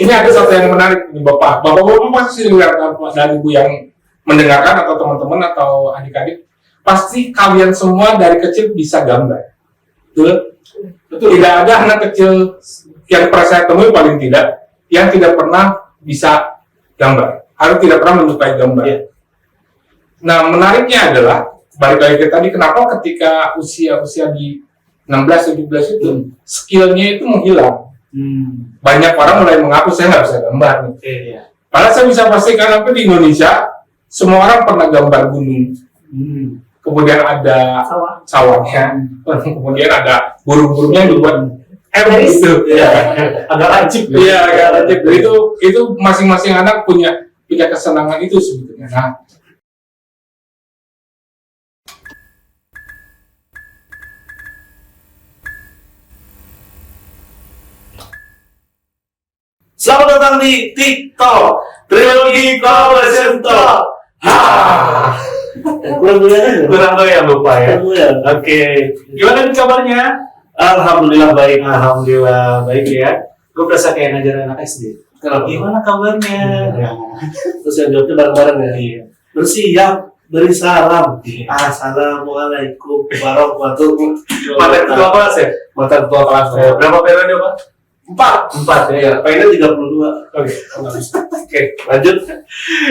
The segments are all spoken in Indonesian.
Ini ada satu yang menarik nih Bapak. Bapak pasti lihat dan Ibu yang mendengarkan atau teman-teman atau adik-adik, pasti kalian semua dari kecil bisa gambar. Betul? Betul. Tidak ada anak kecil yang pernah saya temui paling tidak yang tidak pernah bisa gambar. Harus tidak pernah menyukai gambar. Ya. Nah, menariknya adalah balik lagi ke tadi, kenapa ketika usia di 16-17 itu skillnya itu menghilang. Banyak orang mulai mengaku saya nggak bisa gambar nih. Iya. Padahal saya bisa pastikan di Indonesia semua orang pernah gambar gunung. Kemudian ada sawahnya, kemudian ada burung-burungnya yang dibuat itu. Ya. Agak lancip. Iya, agak lancip. Itu masing-masing anak punya kesenangan itu sebetulnya. Nah, Selamat datang di TikTok Trilogi Collaboration Talk. Kurang tahu ya, lupa ya. Oke. Gimana nih kabarnya? Alhamdulillah baik ya. Gue berasa kayak ngajar anak SD. Gimana kabarnya? Terus yang jawabnya bareng-bareng ya. Iya. Bersiap, beri salam. Assalamualaikum warahmatullahi wabarakatuh. Mata ketua kelas ya? Mata ketua kelas. Berapa periode Pak? 4 ya. Pengennya 32. Oke, Lanjut.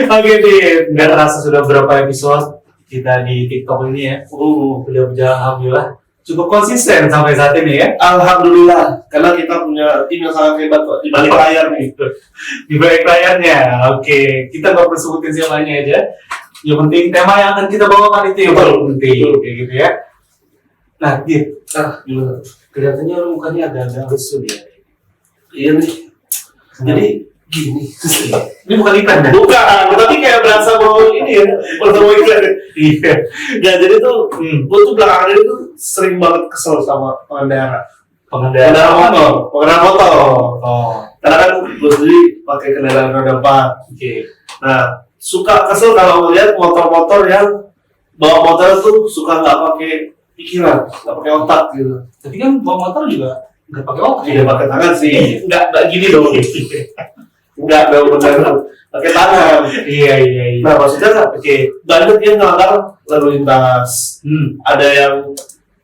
Oke nih, nggak terasa sudah berapa episode kita di TikTok ini ya. Udah berjalan alhamdulillah cukup konsisten sampai saat ini ya. Alhamdulillah, karena kita punya tim yang sangat hebat kok di balik layar nih. Di balik layarnya. Oke, kita nggak perlu sebutin siapanya aja. Yang penting tema yang akan kita bawakan itu yang paling penting, kayak gitu ya. Nah, Git, Gimana? kelihatannya lu mukanya agak-agak lesu ya. Iya nih. Jadi gini. Ini bukan iklan kan? Bukan, tapi kayak berasa mau ini ya, berasa mau iklan. Iya. Ya jadi tuh, gue tuh belakangan ini tuh sering banget kesel sama pengendara. Pengendara motor. Oh. Karena kan gue sendiri pakai kendaraan roda 4. Oke. Nah, suka kesel kalau melihat motor-motor yang bawa motor tuh suka nggak pakai pikiran, nggak pakai otak gitu. Tapi kan bawa motor juga nggak pakai otak. Tidak pakai tangan sih, nggak gini dong. Nggak benar pakai tangan. Iya. Nah maksudnya kan, banyak dia ngelanggar lalu lintas. Ada yang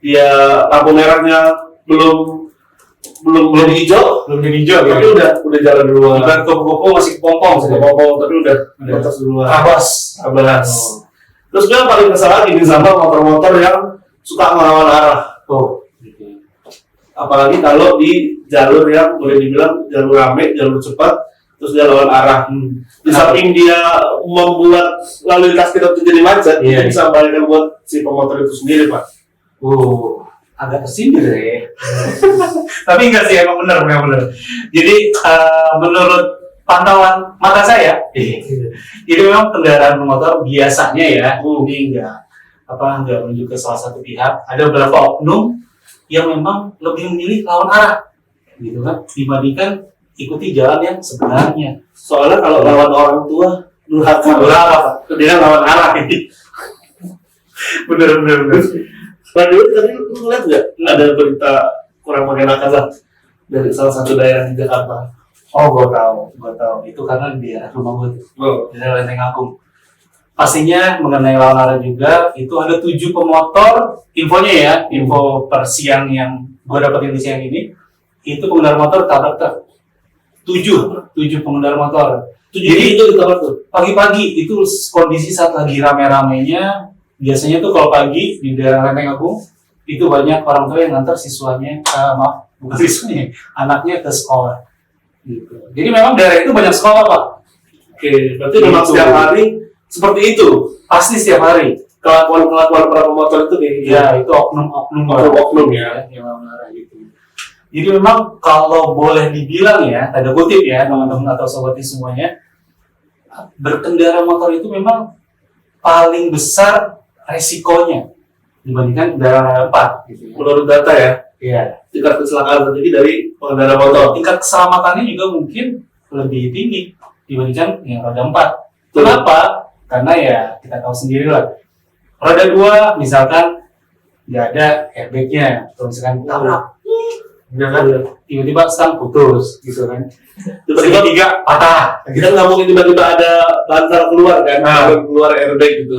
dia lampu merahnya belum hijau, tapi udah jalan duluan. Bukan kopo masih kepompong, Tapi udah atas duluan. Abas. Terus dia paling kesal lagi sama motor-motor yang suka ngelawan arah. Apalagi kalau di jalur yang boleh dibilang jalur rame, jalur cepat, terus dia lawan arah. Di samping dia membuat lalu lintas kita jadi macet, itu bisa balikan buat si pemotor itu sendiri, Pak. Agak tersindir ya. Tapi enggak sih, emang benar. Jadi menurut pantauan mata saya, jadi memang kendaraan motor biasanya ya, ini enggak menuju ke salah satu pihak. Ada beberapa oknum yang memang lebih memilih lawan arah, gitu kan, dibandingkan ikuti jalan yang sebenarnya. Soalnya kalau lawan orang tua, durhaka, dia lawan arah. Bener. Dulu tadi lu lihat nggak ada berita kurang mengenakan lah dari salah satu daerah di Jakarta? Oh, gue tahu. Itu karena di daerah rumah gue, di daerah Lenteng Agung. Pastinya mengenai lawan arah juga, itu ada 7 pemotor, infonya ya, info per siang yang gue dapetin di siang ini, itu pengendara motor tabrak truk. 7 pengendara motor. Jadi itu ditabrak tuh. Pagi-pagi itu kondisi saat lagi rame-ramenya. Biasanya tuh kalau pagi di daerah Lenteng Agung itu banyak orang tua yang ngantar siswanya, bukan siswanya, anaknya ke sekolah. Gitu. Jadi memang daerah itu banyak sekolah, Pak. Berarti memang setiap hari seperti itu. Pasti setiap hari. Kelakuan para pemotor itu kayak gitu. Ya, itu oknum ya. Yang mengarah gitu. Jadi memang kalau boleh dibilang ya, tanda kutip ya teman-teman atau sobatnya semuanya, berkendara motor itu memang paling besar resikonya dibandingkan kendaraan 4 gitu ya. Menurut data ya, tingkat kecelakaan terjadi dari pengendara motor. Tingkat keselamatannya juga mungkin lebih tinggi dibandingkan yang roda 4. Kenapa? Karena ya kita tahu sendiri lah. Roda 2 misalkan nggak ada airbagnya, atau misalkan tabrak, Udah kan? Tiba-tiba stang putus gitu kan. Tiba-tiba Segitiga patah. kita nggak mungkin tiba-tiba ada bantal keluar kan, keluar airbag gitu.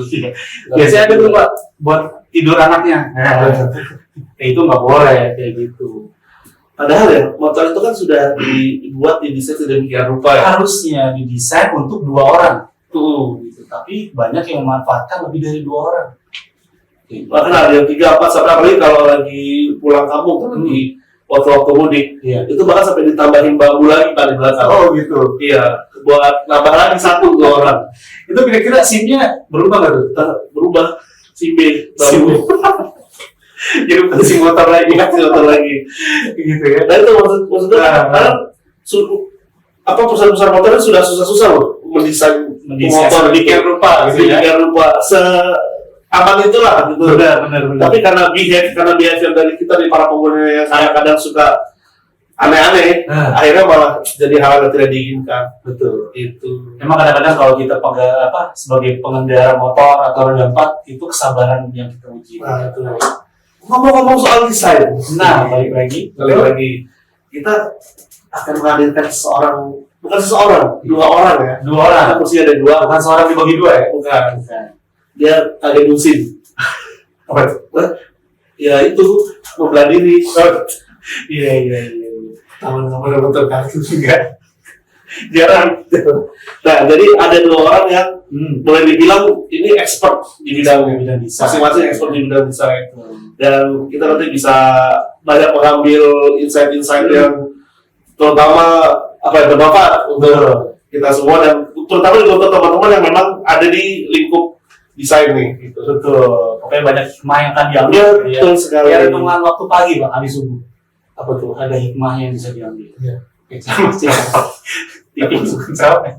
Biasanya ada tuh Pak buat tidur anaknya. Itu nggak boleh kayak gitu. Padahal ya, motor itu kan sudah dibuat, didesain sedemikian rupa ya. Harusnya didesain untuk 2 orang. Gitu. Tapi banyak yang memanfaatkan lebih dari 2 orang. Gitu. Bahkan ada yang 3, 4, sampai apalagi kalau lagi pulang kampung kan di waktu-waktu mudik, Iya. itu bahkan sampai ditambahin bambu lagi Pak di belakang. Oh gitu. Iya, buat nambah lagi 1, 2 orang. Itu kira-kira SIM-nya berubah nggak tuh? Berubah si B, SIM. bambu. Jadi bukan SIM motor lagi. Si motor lagi. Gitu ya. Nah itu maksudnya karena perusahaan-perusahaan motor itu sudah susah-susah loh mendesain motor sedemikian rupa gitu ya. sedemikian rupa aman itulah gitu. Benar. Tapi karena behavior dari kita, dari para pengguna yang kadang suka aneh-aneh, akhirnya malah jadi hal yang tidak diinginkan. Betul. Itu. Memang kadang-kadang kalau kita sebagai pengendara motor atau roda 4 itu kesabaran yang kita uji. Nah, itu. Ngomong-ngomong soal desain, Balik lagi kita akan menghadirkan bukan seseorang, 2 orang ya. 2 orang. Kita kursi ada 2, Bukan seorang dibagi 2 ya? bukan. Dia agak musim. Apa itu? Ya itu membelah diri. Iya. Taman-taman bentuk kartu Enggak. Jarang. Nah, jadi ada 2 orang yang boleh dibilang ini expert di bidangnya. Masing-masing expert di bidang desain. Dan kita nanti bisa banyak mengambil insight-insight yang terutama bermanfaat untuk kita semua, dan terutama juga untuk teman-teman yang memang ada di lingkup desain nih. Gitu. Betul. Pokoknya banyak hikmah yang akan diambil. Betul sekali. Ya, hitungan waktu pagi Pak, habis subuh. Apa tuh? Ada hikmahnya yang bisa diambil. Iya. Masih tipis sama.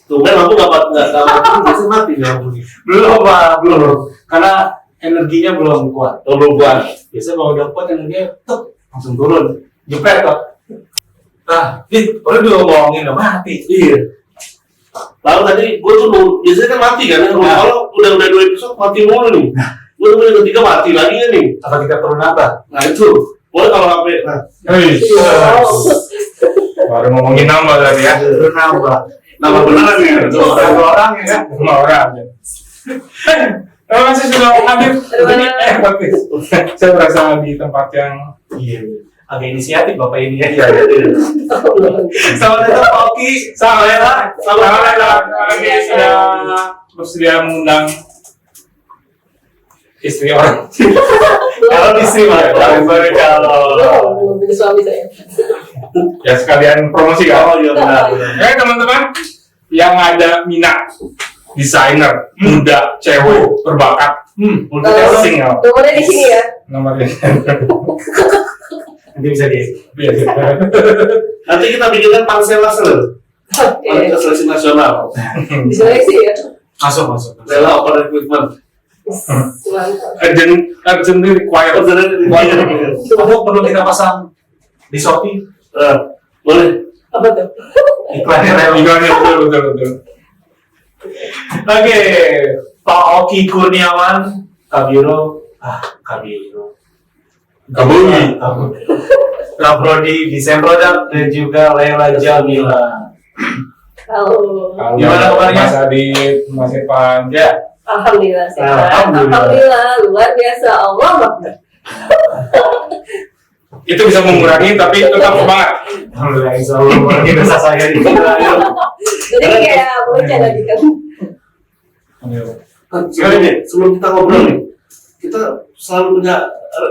Tuh kan lampu nggak biasanya mati lampu nih. Belum Pak, belum. Karena energinya belum kuat. Belum buat. Biasanya kalau udah kuat energinya langsung turun. Jepret Pak. Udah diomongin udah mati. Iya. Lalu tadi gue tuh biasanya kan mati kan, kalau udah 2 episode mati mulu nih. Gue tuh yang ketiga mati lagi kan nih. Apa kita turun apa? Nah itu, boleh kalau sampai. Baru ngomongin nama tadi ya. Turun apa? Nama beneran ya. Satu orang ya. 5 orang. Terima kasih sudah hadir. Tapi saya berasa di tempat yang Agak inisiatif Bapak ini ya. Iya. Selamat datang Pak Oki. Selamat datang. Kami sudah bersedia mengundang istri orang. Kalau istri Pak, belum punya suami saya. Ya sekalian promosi kan. Oh iya benar. Teman-teman yang ada minat desainer muda, cewek, berbakat, single. Nomornya di sini ya. Nomornya. nanti bisa Nanti kita bikinkan pansel laser. Oke. Seleksi nasional. Diseleksi ya. masuk. Rela open recruitment. Mantap. Urgently required. Kamu perlu kita pasang di Shopee Boleh. Apa tuh? iklannya. Betul. Oke, Pak Oki Kurniawan, Kabiro, Kabui. Prodi Desain Produk, dan juga Lela Jamila. Halo. Gimana kabarnya? Mas Adit, Mas Irfan. Ya. Alhamdulillah sehat. Alhamdulillah. Alhamdulillah luar biasa. Allah Akbar. Itu bisa mengurangi tapi tetap semangat. Alhamdulillah, insya Allah mengurangi dosa saya di sini. Jadi kayak bocah lagi kan. Sekarang nih, sebelum kita ngobrol nih, kita selalu punya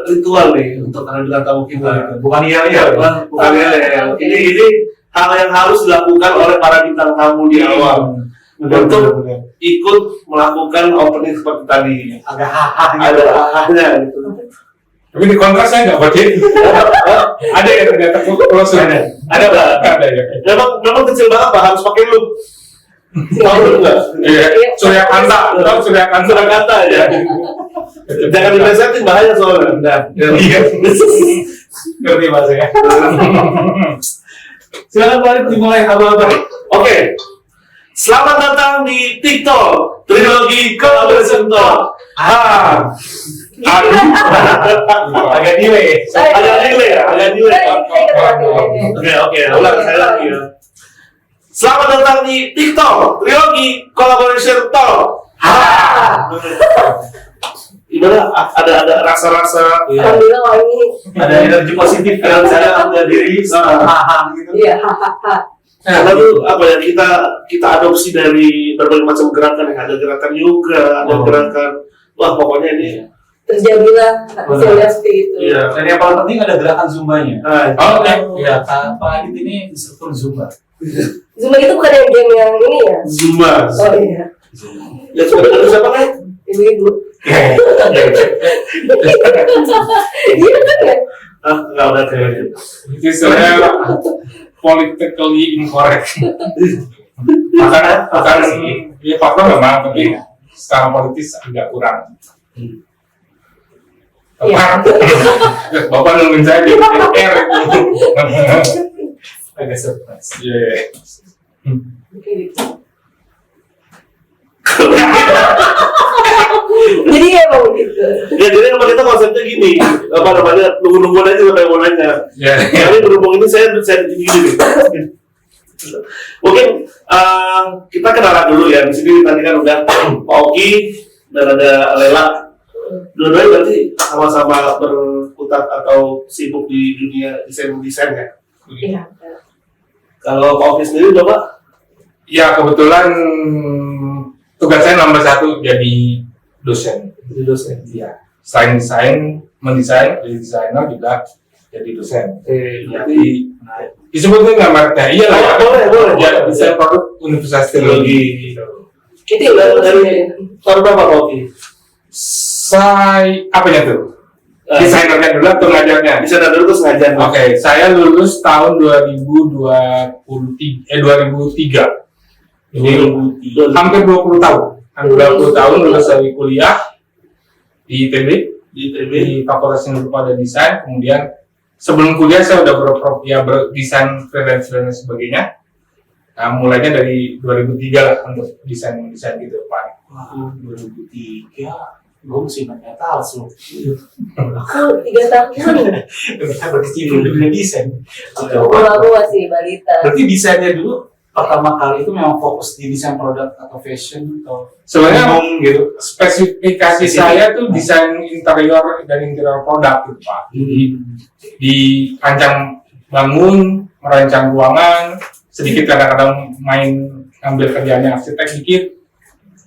ritual nih untuk dengan tamu kita. Bukan iya. Bukan ya. Ini hal yang harus dilakukan oleh para bintang tamu di awal. Untuk ikut melakukan opening seperti tadi. Agak hahah Ada hahnya gitu. Tapi di kontras saya nggak pakai. Ada ya ternyata kalau sudah Ada nggak? Ada ya. Memang kecil banget Pak, harus pakai loop. Tahu nggak? Iya. Surya Kanta, Surya Kanta ya. Jangan dilesetin, bahaya soalnya. Iya. Ngerti Mas ya. Silakan balik dimulai apa-apa. Oke. Selamat datang di TikTok Trilogi Collaboration Talk. Agak delay. Agak delay ya, agak delay. Oke, ulang saya lagi ya. Selamat datang di TikTok Trilogi Collaboration Talk. Gimana? Ada rasa-rasa Alhamdulillah wangi. Ada energi positif yang saya ambil diri hahaha gitu. Iya, hahaha. lalu apa ya, kita adopsi dari berbagai macam gerakan yang ada, gerakan yoga, ada gerakan, wah pokoknya ini Terjadilah hasilnya seperti itu. iya. Dan yang paling penting ada gerakan zumbanya. Oke. Ya, Pak Adit ini instruktur zumba. Zumba itu bukan yang game yang ini ya? Zumba. Oh iya. Ya coba ada siapa kan? Ibu-ibu. Ya, Iya kan ya? Nggak ada kayaknya. Itu sebenarnya politically incorrect. Bukan ya fakta memang, tapi secara politis agak kurang. Iya. Bapak nungguin saya di R itu. agak surprise. Iya. Jadi emang gitu. Ya jadi emang kita konsepnya gini, apa namanya, nunggu-nungguan aja sampai mau nanya. Iya. Tapi berhubung ini saya gini nih. Mungkin kita kenalan dulu ya. Di sini tadi kan udah Pak Oki dan ada Lela. Dua-duanya berarti sama-sama berkutat atau sibuk di dunia desain ya. Iya. Kalau Pak Oki sendiri udah Pak? Ya kebetulan tugas saya nomor 1 jadi dosen. Jadi dosen. Iya. Selain mendesain, jadi desainer juga jadi dosen. Jadi Disebutnya nggak merknya, iya lah ya. boleh. Ya, desain produk Universitas Teknologi. Itu yang dari tahun berapa Pak Oki? Saya apanya tuh? Desainernya dulu atau ngajarnya? Bisa dulu terus ngajar. Oke, saya lulus tahun 2003. Jadi hampir 20 tahun. Hampir 20 tahun lulus dari kuliah di ITB, di Fakultas Seni Rupa dan Desain. Kemudian sebelum kuliah saya udah berdesain freelance dan sebagainya. Nah, mulainya dari 2003 lah untuk desain gitu, Pak. Wah, 2003. Gue masih banyak tahu loh. Aku 3 tahun. Kita berkecimpung di dunia desain. Kalau aku masih balita. Berarti desainnya dulu pertama kali itu memang fokus di desain produk atau fashion atau Sebenarnya gitu. spesifikasi saya tuh desain interior dan interior produk gitu, Pak. Jadi dirancang bangun, merancang ruangan, sedikit kadang-kadang main ngambil kerjaannya arsitek dikit,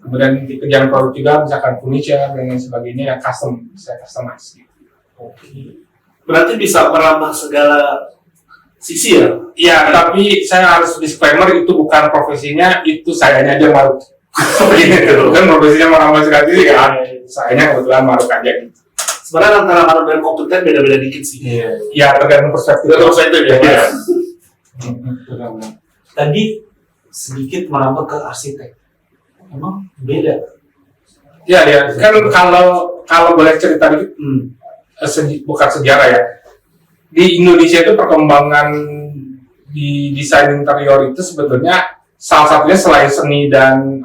kemudian di kerjaan produk juga misalkan furniture dan lain sebagainya yang custom, bisa customize gitu. Oke. Berarti bisa merambah segala sisi ya? Ya, tapi saya harus disclaimer itu bukan profesinya, itu sayanya aja maruk. Gitu. Kan profesinya merambah segala sisi kan, sayanya kebetulan maruk aja gitu. Sebenarnya antara maruk dan kompeten beda-beda dikit sih. Ya, tergantung perspektif. Ya. Tadi sedikit merambah ke arsitek. Emang beda. Ya, kan kalau boleh cerita dikit, bukan sejarah ya. Di Indonesia itu perkembangan di desain interior itu sebetulnya salah satunya selain seni dan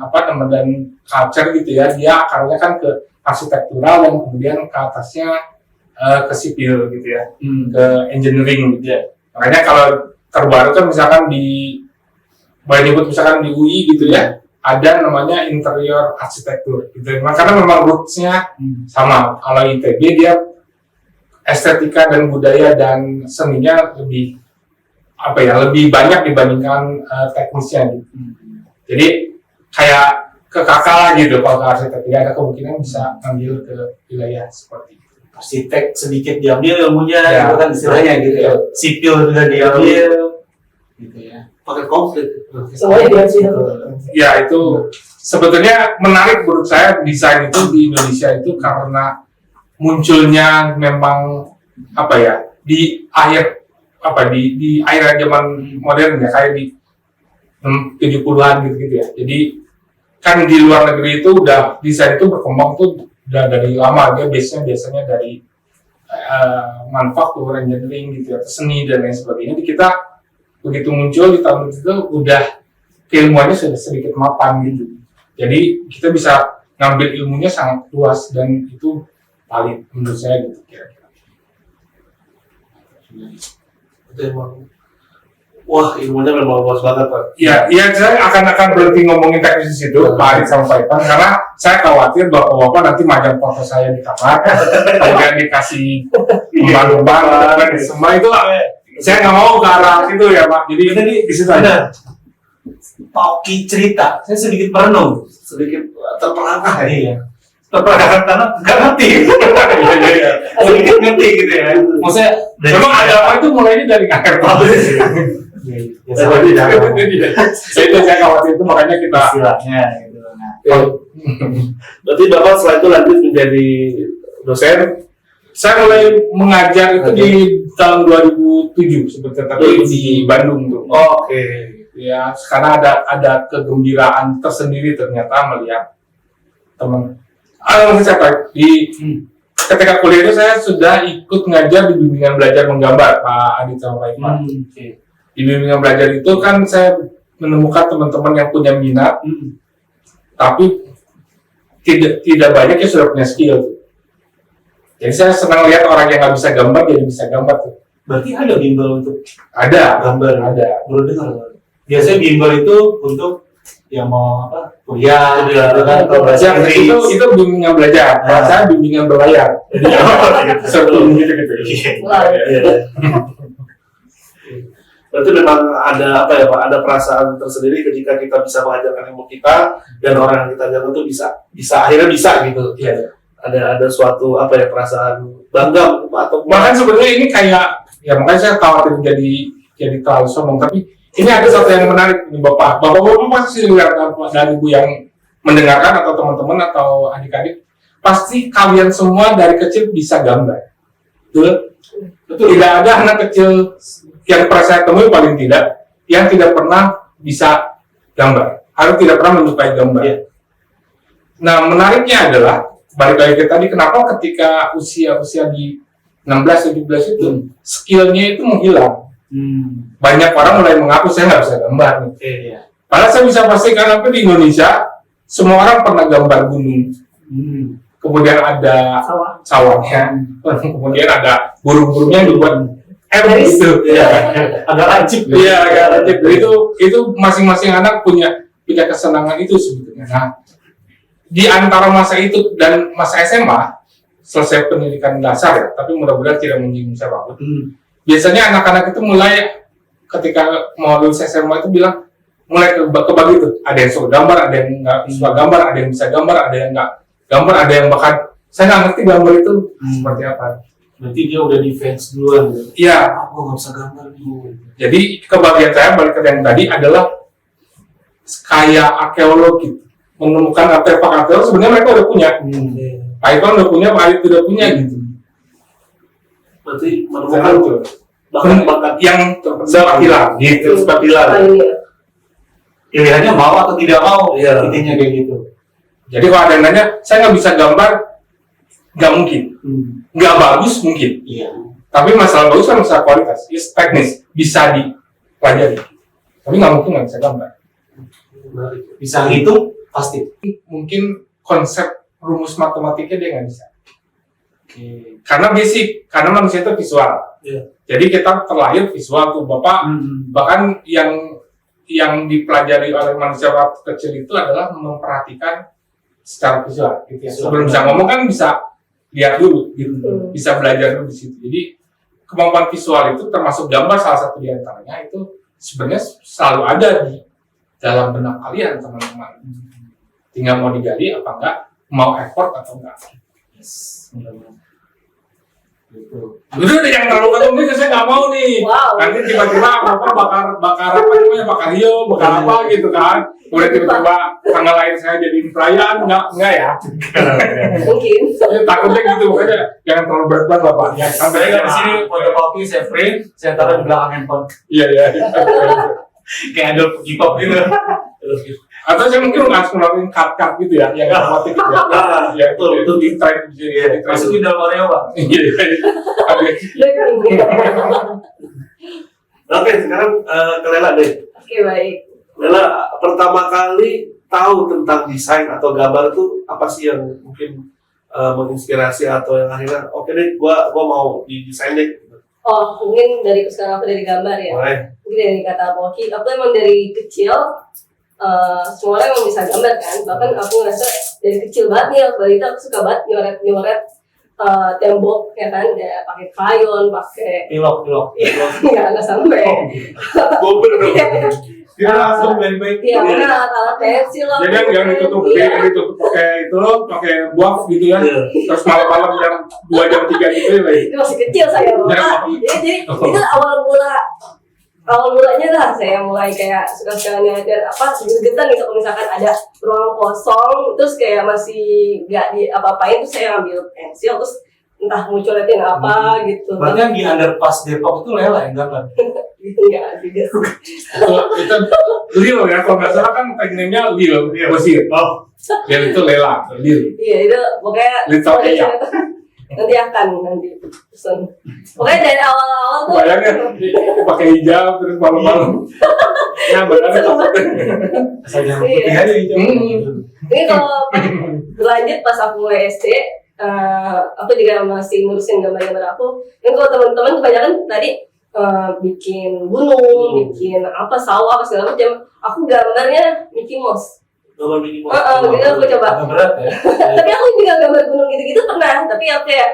culture gitu ya, dia akarnya kan ke arsitektural dan kemudian ke atasnya ke sipil gitu ya, ke engineering gitu ya. Makanya kalau terbaru kan misalkan misalkan di UI gitu ya, ada namanya interior arsitektur gitu. Karena memang roots-nya sama. Kalau ITB dia estetika dan budaya dan seninya lebih banyak dibandingkan teknisnya gitu. Jadi kayak ke kakak lah gitu, kalau ke arsitek dia ada kemungkinan bisa ambil ke wilayah seperti itu. Arsitek sedikit diambil ilmunya, Ya. gitu kan istilahnya gitu ya. Sipil juga diambil, gitu ya. Pakai konflik. Semuanya diambil. Ya itu sebetulnya menarik menurut saya desain itu di Indonesia itu karena munculnya memang di akhir zaman modern ya, kayak di 70-an gitu ya. Jadi kan di luar negeri itu udah desain itu berkembang tuh udah dari lama, dia biasanya dari manufaktur, engineering gitu ya, seni dan lain sebagainya. Di kita begitu muncul di tahun itu udah keilmuannya sudah sedikit mapan gitu. Jadi kita bisa ngambil ilmunya sangat luas dan itu valid menurut saya gitu kira-kira. Itu emang, wah ilmunya memang luas banget Pak. Ya, saya akan berhenti ngomongin teknis itu, Pak Arik sama Pak Ivan, karena saya khawatir bapak-bapak nanti majang foto saya di kamar, kemudian dikasih umpan-umpan, dan semua itu saya nggak mau ke arah situ ya Pak. Jadi Tadi di situ aja. Pak Oki cerita, saya sedikit merenung, Sedikit terperangkap. iya. Terperangkap karena nggak ngerti, sedikit ngerti gitu ya. Maksudnya Memang ada apa itu mulainya dari kanker Pak. Ya, sama di dalam Itu saya khawatir itu makanya kita istilahnya gitu. Nah, Berarti Bapak setelah itu lanjut menjadi dosen. saya mulai mengajar itu di tahun 2007 sebetulnya, tapi di Bandung tuh. Oke. Ya, karena ada kegembiraan tersendiri ternyata melihat teman. Maksud saya Pak, ketika kuliah itu saya sudah ikut ngajar di bimbingan belajar menggambar Pak Adit sama Pak Ivan. oke. Di bimbingan belajar itu kan saya menemukan teman-teman yang punya minat, tapi tidak banyak yang sudah punya skill. Jadi saya senang lihat orang yang nggak bisa gambar jadi bisa gambar tuh. Berarti ada bimbel untuk Ada, gambar, ada. baru dengar. Biasanya bimbel itu untuk yang mau apa? Kuliah, gitu kan? Atau bahasa Yang Inggris. itu bimbingan belajar. Kalau saya bimbingan berlayar. Jadi sebelum gitu. Wah. Berarti memang ada apa ya Pak? Ada perasaan tersendiri ketika kita bisa mengajarkan ilmu kita dan orang yang kita ajarkan itu bisa akhirnya bisa gitu. Iya. Ada suatu apa ya perasaan bangga atau Bahkan sebenarnya ini kayak ya makanya saya khawatir jadi terlalu sombong, tapi ini ada satu yang menarik nih Bapak pasti lihat dari Ibu yang mendengarkan atau teman-teman atau adik-adik, pasti kalian semua dari kecil bisa gambar. Betul? Tidak ada anak kecil yang pernah saya temui paling tidak yang tidak pernah bisa gambar atau tidak pernah menyukai gambar. Iya. Nah, menariknya adalah balik lagi ke tadi, kenapa ketika usia di 16-17 itu skillnya itu menghilang. Banyak orang mulai mengaku saya nggak bisa gambar nih. Iya. Padahal saya bisa pastikan apa di Indonesia semua orang pernah gambar gunung. Kemudian ada sawahnya, kemudian ada burung-burungnya yang dibuat gitu. Iya. Agak lancip. Iya, agak lancip. Itu masing-masing anak punya kesenangan itu sebetulnya. Nah, di antara masa itu dan masa SMA, selesai pendidikan dasar ya, tapi mudah-mudahan tidak menyinggung siapapun. Biasanya anak-anak itu mulai ketika mau lulus SMA itu bilang mulai kebagi tuh, ada yang suka gambar, ada yang nggak suka gambar, ada yang bisa gambar, ada yang nggak gambar, ada yang bahkan saya nggak ngerti gambar itu seperti apa. Berarti dia udah defense duluan gitu. Iya. Aku nggak bisa gambar nih. Jadi kebagian saya balik ke yang tadi adalah kayak arkeologi, menemukan artefak sebenarnya mereka udah punya. Pak Ivan udah punya, Pak Arit udah punya gitu. berarti Saya menemukan lucu. bakat-bakat Yang sempat hilang gitu, sempat hilang. Pilihannya mau atau tidak mau, Iya. intinya kayak gitu. Jadi kalau ada yang nanya, saya nggak bisa gambar, nggak mungkin. Nggak bagus mungkin. Iya. Tapi masalah bagus kan masalah kualitas, teknis, bisa dipelajari. Tapi nggak mungkin nggak bisa gambar. Bisa ngitung pasti. Mungkin konsep rumus matematiknya dia nggak bisa. Oke. Karena basic, karena manusia itu visual. Iya. Jadi kita terlahir visual tuh, Bapak. Bahkan yang dipelajari oleh manusia waktu kecil itu adalah memperhatikan secara visual. Gitu ya. Sebelum bisa ngomong kan bisa lihat dulu, gitu. Bisa belajar dulu di situ. Jadi kemampuan visual itu termasuk gambar salah satu di antaranya itu sebenarnya selalu ada di dalam benak kalian teman-teman. Tinggal mau digali apa enggak, mau effort atau enggak. Yes. Benar-benar. Gitu. Udah yang terlalu ketemu nih, saya nggak mau nih. Wow. Nanti tiba-tiba apa bakar apa namanya, bakar hiu, bakar apa gitu kan. Kemudian tiba-tiba tanggal lahir saya jadi perayaan, enggak ya. Mungkin. Takutnya gitu, makanya jangan terlalu berat-berat Bapak. Ya, Sampai di sini fotokopi saya print, saya taruh di belakang handphone. Iya. Kayak ada K-pop gitu. Atau saya mungkin langsung ngelakuin cut gitu ya, yang otomatis gitu ya. Ya, itu di trend di trend. Masukin dalam Oreo, Pak. Iya. Oke, sekarang ke Lela deh. Oke, baik. Lela, pertama kali tahu tentang desain atau gambar itu apa sih yang mungkin menginspirasi atau yang akhirnya oke deh gua mau desain deh gitu. Oh, mungkin sekarang aku dari gambar ya. Boleh. Mungkin dari kata Poki, aku emang dari kecil semua orang emang bisa gambar kan. Bahkan aku ngerasa dari kecil banget nih, balita aku suka banget nyoret tembok ya kan, ya, pakai krayon, pakai Pilok. nggak sampai. Gobel dong. Dia langsung baik-baik. Iya, benar, alat pensil lah. Jadi yang ditutup pakai itu loh, pakai buah gitu ya. Terus malam-malam jam 2 jam 3 gitu ya. Itu masih kecil saya bapak. Jadi itu awal mulanya lah saya mulai kayak suka nyadar apa getan gitu kalau misalkan ada ruang kosong terus kayak masih nggak apa-apain terus saya ambil pensil terus entah mau coretin apa gitu. Berarti yang di underpass Depok itu Lela yang gambar. Gitu nggak juga. Itu Lil ya, kalau nggak salah kan tagline-nya Lil, Mesir. Oh, Ya itu Lela, Lil. Iya itu pokoknya Little Ella. nanti pesan. Pokoknya dari awal-awal tuh. Bayangin pakai hijab terus malam-malam. Ya benar. Saja Iya. putih aja itu. Ini kalau berlanjut pas aku mulai SD, aku juga masih ngurusin gambar-gambar aku. Dan kalau teman-teman kebanyakan tadi bikin gunung, bikin apa sawah, apa segala macam. Aku gambarnya Mickey Mouse. gambar Mickey Mouse. Gitu aku coba. Agak berat ya. Tapi aku juga gambar gunung gitu-gitu pernah. Tapi aku kayak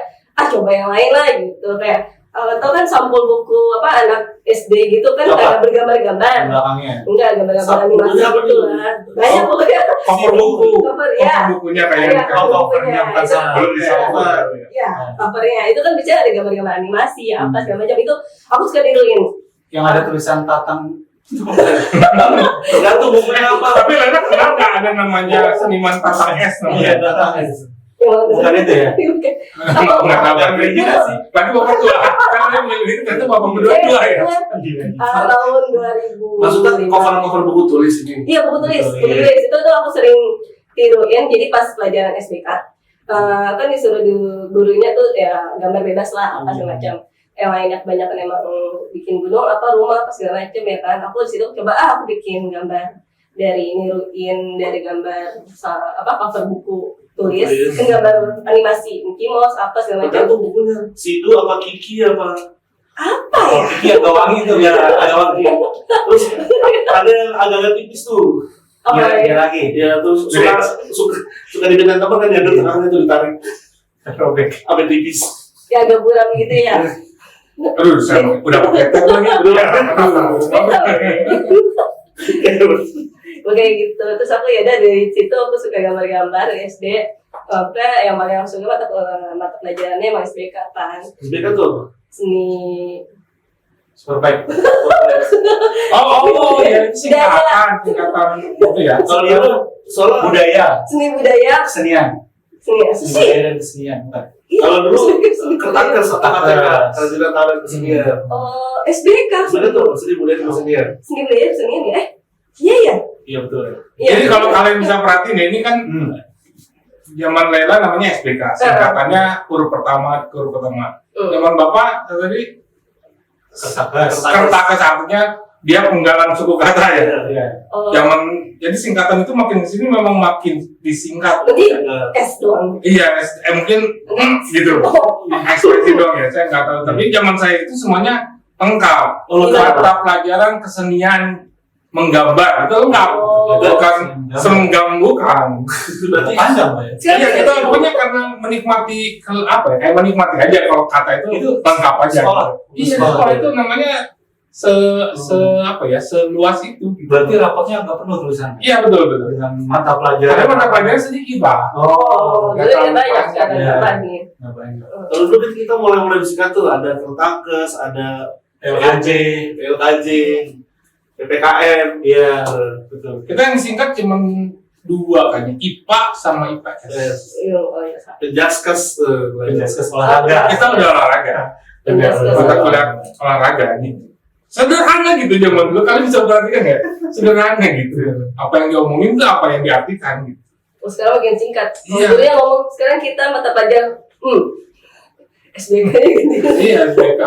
coba yang lain lah gitu. Kayak tau kan sampul buku apa anak SD gitu kan Apa? kayak bergambar-gambar. Belakangnya. Enggak, gambar-gambar Sampul animasi bukunya apa gitu nih? lah. Banyak pokoknya. Cover buku. Cover, ya. Cover bukunya kayak Iya, covernya bukan Itu- belum di cover. Ya, covernya itu kan bicara ada gambar-gambar animasi apa segala macam itu aku suka niruin. Yang ada tulisan Tatang. Tergantung bukunya apa. Tapi Lena kenal nggak ada namanya seniman Tatang S namanya? Tatang. Yang Bukan itu ya? Nggak tahu kan juga sih. Tapi bapak tua, kan dia milih itu bapak berdua tua ya. Tahun 2000. Maksudnya cover buku tulis ini. Iya, buku tulis. Betul, Buku iya. tulis itu tuh aku sering tiruin. Jadi pas pelajaran SBK, kan disuruh gurunya tuh ya gambar bebas lah apa segala macam. Yang lainnya kebanyakan emang bikin gunung apa rumah apa segala macam ya kan. Aku di situ coba aku bikin gambar dari niruin dari gambar apa cover buku tulis ke gambar animasi Mickey Mouse apa segala macam. Tergantung bukunya. Sidu apa Kiki apa? Apa ya? Kiki atau wangi tuh Ya, ya. ada wangi. Terus ada yang agak tipis tuh. Apa Dia ya? lagi. Ya terus suka dibintang teman kan ya tengahnya tuh ditarik Robek. sampai tipis. Ya agak buram gitu ya. Aduh, saya udah pakai tag lagi. Kayak gitu. Terus aku ya dari situ aku suka gambar-gambar SD. Apa yang paling aku suka mata pelajarannya emang SBK kan. SBK tuh Seni Superbike. Oh, ya itu singkatan itu ya. soalnya Budaya. seni budaya, Kesenian. seni Seni sih. budaya dan kesenian. Bukan. kalau dulu Seni kertas budaya. kerajinan tangan kesenian. Oh, SBK. Sebenarnya tuh seni budaya dan kesenian. Seni budaya kesenian ya? Iya ya. Iya betul. Iya. Jadi kalau kalian bisa perhatiin ya, ini kan zaman Lela namanya SBK, singkatannya huruf pertama. Zaman Bapak tadi Kertas. kertas artinya dia penggalan suku kata ya. Iya. Oh, Jadi singkatan itu makin kesini memang makin disingkat. berarti S doang. Iya, mungkin gitu. Oh, Ekspresi doang ya, saya nggak tahu. Tapi zaman saya itu semuanya lengkap. Mata pelajaran kesenian menggambar itu lengkap. Oh. Bukan senggam bukan. Itu berarti Panjang Pak ya. Iya, kita pokoknya karena menikmati apa ya? Kayak menikmati aja kalau kata itu lengkap aja. Sekolah. Iya, sekolah itu namanya apa ya? Seluas itu. Berarti rapotnya nggak penuh tulisannya. Iya, betul. Dengan mata pelajaran. Ada mata pelajaran sedikit, Pak. oh, nggak jadi terlalu banyak panjang. sekarang Iya. apa nih? Nggak banyak. kalau dulu kan kita mulai disingkat tuh ada Kertakes, ada LKJ. LKJ, PPKM. Iya. Betul. Kita yang singkat cuma 2 kayaknya, IPA sama IPS. Oh ya. Penjaskes Penjaskes olahraga. Kita udah olahraga. Penjaskes. Mata kuliah olahraga gitu. Sederhana gitu zaman dulu, kalian bisa perhatikan ya? Sederhana gitu. Apa yang diomongin tuh apa yang diartikan gitu. Oh, sekarang makin singkat. Iya. Dulu yang ngomong sekarang kita mata pelajaran SBK gitu. Iya, SBK.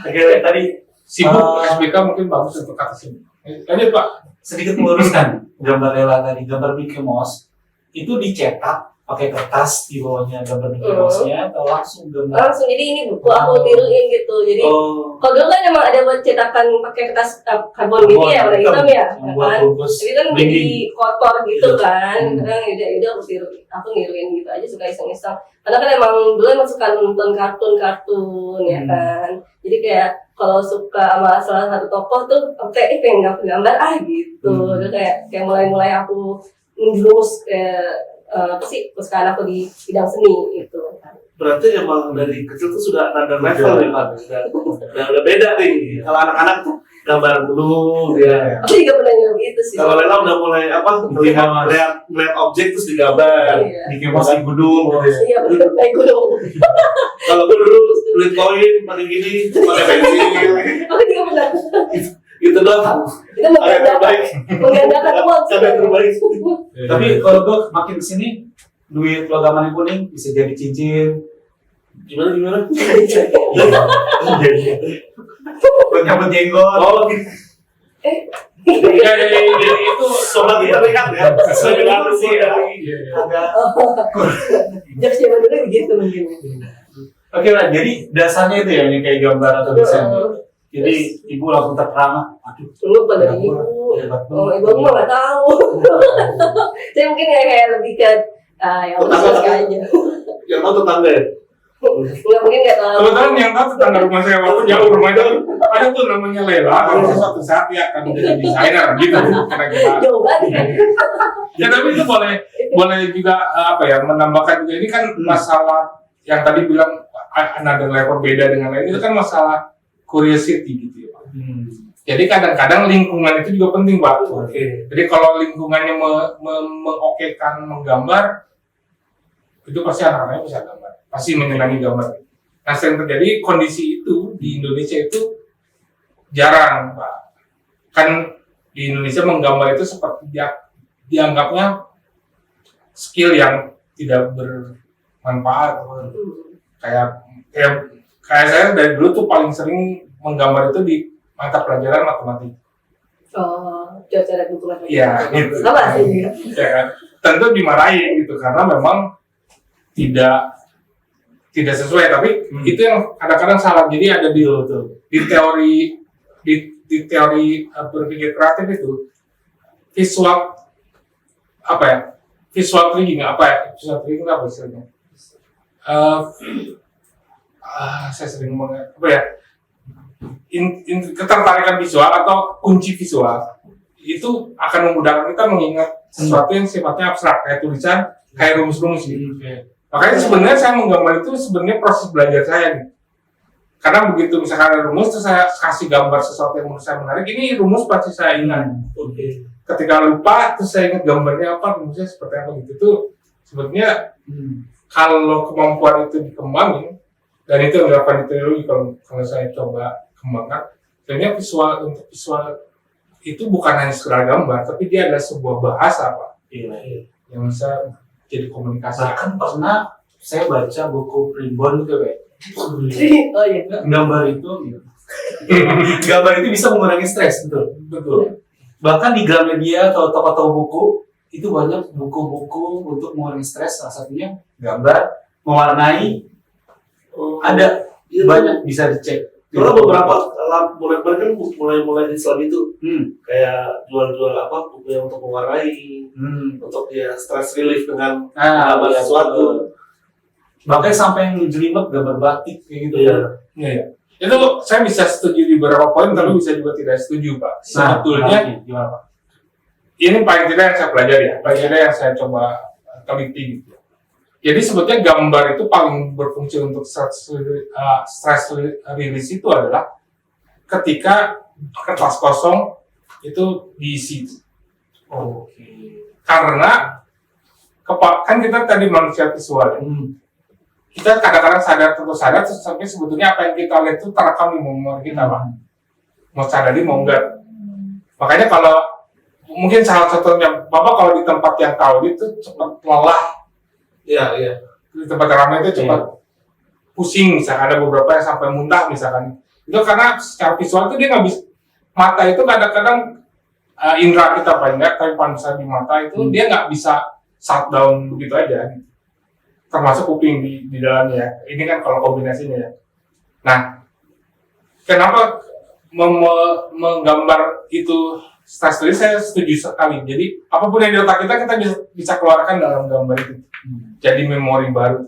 Oke, tadi Sibuk SBK mungkin bagus untuk kata sibuk. Lanjut Pak. sedikit meluruskan gambar Lela tadi, gambar Mickey Mouse itu dicetak pakai kertas di bawahnya gambar Mickey Mouse-nya atau langsung gambar? Langsung, jadi ini buku aku tiruin gitu. Jadi kalau dulu kan emang ada buat cetakan pakai kertas karbon gitu ya, warna hitam ya, kan? Jadi kan jadi kotor gitu kan. Udah aku niruin gitu aja, suka iseng-iseng. Karena kan emang dulu emang suka nonton kartun ya kan. Jadi kayak kalau suka sama salah satu tokoh tuh, aku kayak pengen gambar gitu. Udah kayak mulai aku menjerumus apa sih kesukaan aku di bidang seni gitu. Berarti emang dari kecil tuh sudah ada level nih Pak. Udah beda nih. Kalau anak-anak tuh gambar gunung ya. Aku juga pernah nyoba itu sih. Kalau Lela udah mulai melihat objek terus digambar. Mickey Mouse di gunung. Iya, bener, naik gunung. Kalau gue dulu duit koin paling gini pakai pensil. Aku juga pernah. Itu doang. Itu menggandakan uang sih. Sampai terbaik. Tapi kalau gue makin kesini, duit logam yang kuning bisa jadi cincin. Gimana? Buat nyambut jenggot. Oh, gitu. Itu Sobat kita lihat ya. Sebenarnya sih Agak Jokes zaman dulu begitu mungkin. Oke lah, jadi dasarnya itu ya, yang kayak gambar atau desain. Jadi ibu langsung terperangah. Aduh, Dulu pada ibu. Oh, ibu aku mah nggak tahu. Saya mungkin kayak lebih ke yang suka aja. yang tahu tetangga ya. Nggak mungkin nggak tahu. kebetulan yang tahu tetangga rumah saya walaupun jauh rumah itu ada tuh namanya Lela. Kalau suatu saat dia akan menjadi desainer gitu. Kira-kira. Jauh banget. Ya tapi itu boleh juga menambahkan juga ini kan masalah yang tadi bilang another level beda dengan lain itu kan masalah curiosity gitu ya Pak. Jadi kadang-kadang lingkungan itu juga penting Pak. Jadi kalau lingkungannya mengokekan menggambar itu pasti anak-anaknya bisa gambar, pasti menyenangi gambar. Nah sering terjadi kondisi itu di Indonesia itu jarang Pak. Kan di Indonesia menggambar itu seperti dianggapnya skill yang tidak bermanfaat. Kayak saya dari dulu tuh paling sering menggambar itu di mata pelajaran matematika. Oh, cara buku matematika. Iya, gitu. Sama sih juga. Ya kan? Tentu dimarahi gitu karena memang tidak sesuai. Tapi itu yang kadang-kadang salah. Jadi ada di teori berpikir kreatif itu visual trigging visual trigging apa istilahnya? Saya sering ketertarikan visual atau kunci visual itu akan memudahkan kita mengingat sesuatu yang sifatnya abstrak kayak tulisan, kayak rumus-rumus gitu. Makanya sebenarnya saya menggambar itu sebenarnya proses belajar saya nih. Karena begitu misalkan ada rumus terus saya kasih gambar sesuatu yang menurut saya menarik, ini rumus pasti saya ingat. Ketika lupa terus saya ingat gambarnya apa, rumusnya seperti apa gitu. Itu sebetulnya kalau kemampuan itu dikembangin dan itu adalah teknologi kalau saya coba kembangkan, sebenarnya visual itu bukan hanya sekedar gambar, tapi dia adalah sebuah bahasa Pak. Yang bisa jadi komunikasi. Bahkan pernah saya baca buku Primbon gitu ya. Oh iya. Gambar itu bisa mengurangi stres, betul. Bahkan di Gramedia atau toko-toko buku itu banyak buku-buku untuk mengurangi stres. Salah satunya gambar, mewarnai. Ada banyak bisa dicek. Kalau beberapa mulai kan mulai Islam itu kayak jual-jual buku yang untuk mewarnai, untuk stress relief dengan gambar sesuatu. Bahkan sampai yang jelimet gambar batik kayak gitu ya. Iya. Itu saya bisa setuju di beberapa poin, tapi bisa juga tidak setuju Pak. Sebetulnya gimana Pak? Ini paling tidak yang saya pelajari ya, paling tidak yang saya coba teliti gitu. Jadi sebetulnya gambar itu paling berfungsi untuk stress release itu adalah ketika kertas kosong itu diisi. Karena kan kita tadi manusia visual ya. Kita kadang-kadang sadar tapi sebetulnya apa yang kita lihat itu terekam di memori kita Pak. Mau sadari mau enggak. Makanya kalau mungkin salah satunya Bapak kalau di tempat yang crowded itu cepat lelah. Iya. Di tempat ramai itu cepat pusing, misalkan ada beberapa yang sampai muntah misalkan. Itu karena secara visual itu dia nggak bisa. Mata itu kadang-kadang indera kita paling nggak, tapi pandusan di mata itu dia nggak bisa shutdown begitu aja. termasuk kuping di dalamnya. Ini kan kalau kombinasinya ya. Nah, kenapa menggambar itu stress release, saya setuju sekali. Jadi apapun yang di otak kita bisa keluarkan dalam gambar itu. Jadi memori baru.